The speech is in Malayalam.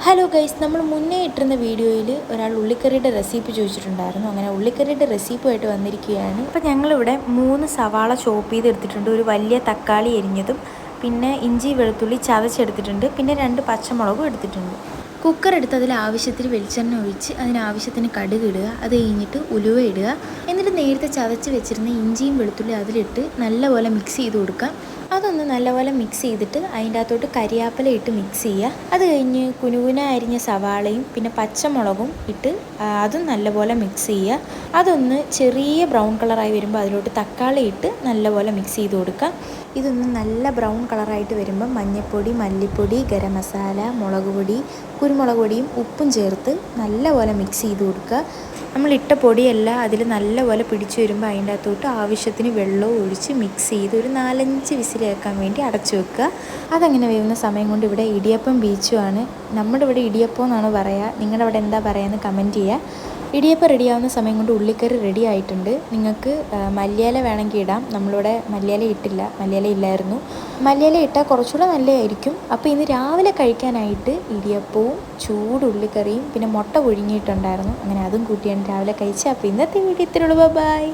ഹലോ ഗൈസ്, നമ്മൾ മുന്നേ ഇട്ടിരുന്ന വീഡിയോയിൽ ഒരാൾ ഉള്ളിക്കറിയുടെ റെസിപ്പി ചോദിച്ചിട്ടുണ്ടായിരുന്നു. അങ്ങനെ ഉള്ളിക്കറിയുടെ റെസിപ്പിയായിട്ട് വന്നിരിക്കുകയാണ്. അപ്പോൾ ഞങ്ങളിവിടെ 3 സവാള ചോപ്പ് ചെയ്തെടുത്തിട്ടുണ്ട്, ഒരു വലിയ തക്കാളി എരിഞ്ഞതും, പിന്നെ ഇഞ്ചി വെളുത്തുള്ളി ചതച്ചെടുത്തിട്ടുണ്ട്, പിന്നെ 2 പച്ചമുളകും എടുത്തിട്ടുണ്ട്. കുക്കർ എടുത്ത് അതിൽ ആവശ്യത്തിന് വെളിച്ചെണ്ണ ഒഴിച്ച് അതിനാവശ്യത്തിന് കടുക് ഇടുക. അത് കഴിഞ്ഞിട്ട് ഉലുവ ഇടുക. എന്നിട്ട് നേരത്തെ ചതച്ച് വെച്ചിരുന്ന ഇഞ്ചിയും വെളുത്തുള്ളി അതിലിട്ട് നല്ലപോലെ മിക്സ് ചെയ്ത് കൊടുക്കുക. അതൊന്ന് നല്ലപോലെ മിക്സ് ചെയ്തിട്ട് അതിൻ്റെ അകത്തോട്ട് കരിയാപ്പില ഇട്ട് മിക്സ് ചെയ്യുക. അത് കഴിഞ്ഞ് കുനുകുന അരിഞ്ഞ സവാളയും പിന്നെ പച്ചമുളകും ഇട്ട് അതും നല്ലപോലെ മിക്സ് ചെയ്യുക. അതൊന്ന് ചെറിയ ബ്രൗൺ കളറായി വരുമ്പോൾ അതിലോട്ട് തക്കാളി ഇട്ട് നല്ലപോലെ മിക്സ് ചെയ്ത് കൊടുക്കുക. ഇതൊന്ന് നല്ല ബ്രൗൺ കളറായിട്ട് വരുമ്പോൾ മഞ്ഞൾപ്പൊടി, മല്ലിപ്പൊടി, ഗരം മസാല, മുളക് പൊടി, കുരുമുളക് പൊടിയും ഉപ്പും ചേർത്ത് നല്ലപോലെ മിക്സ് ചെയ്ത് കൊടുക്കുക. നമ്മളിട്ട പൊടിയെല്ലാം അതിൽ നല്ലപോലെ പിടിച്ചു വരുമ്പോൾ അതിൻ്റെ അകത്തോട്ട് ആവശ്യത്തിന് വെള്ളവും ഒഴിച്ച് മിക്സ് ചെയ്ത് ഒരു 4-5 വിസിൽ കേൾക്കാൻ വേണ്ടി അടച്ചു വെക്കുക. അതങ്ങനെ വേവുന്ന സമയം കൊണ്ട് ഇവിടെ ഇടിയപ്പം ബീച്ചുമാണ്. നമ്മുടെ ഇവിടെ ഇടിയപ്പം എന്നാണ് പറയുക, നിങ്ങളുടെ അവിടെ എന്താ പറയുക കമൻറ്റ് ചെയ്യുക. ഇടിയപ്പം റെഡിയാവുന്ന സമയം കൊണ്ട് ഉള്ളിക്കറി റെഡി ആയിട്ടുണ്ട്. നിങ്ങൾക്ക് മല്ലിയില വേണമെങ്കിൽ ഇടാം. നമ്മളിവിടെ മല്ലിയില ഇട്ടില്ല, മല്ലിയില ഇല്ലായിരുന്നു. മല്ലിയില ഇട്ടാൽ കുറച്ചുകൂടെ നല്ലതായിരിക്കും. അപ്പോൾ ഇന്ന് രാവിലെ കഴിക്കാനായിട്ട് ഇടിയപ്പവും ചൂട് ഉള്ളിക്കറിയും പിന്നെ മുട്ട പുഴുങ്ങിയിട്ടുണ്ടായിരുന്നു. അങ്ങനെ അതും കൂട്ടിയാണ് രാവിലെ കഴിച്ചത്. അപ്പോൾ ഇന്നത്തെ വീഡിയോ ഇത്രയുള്ളൂ. ബൈ.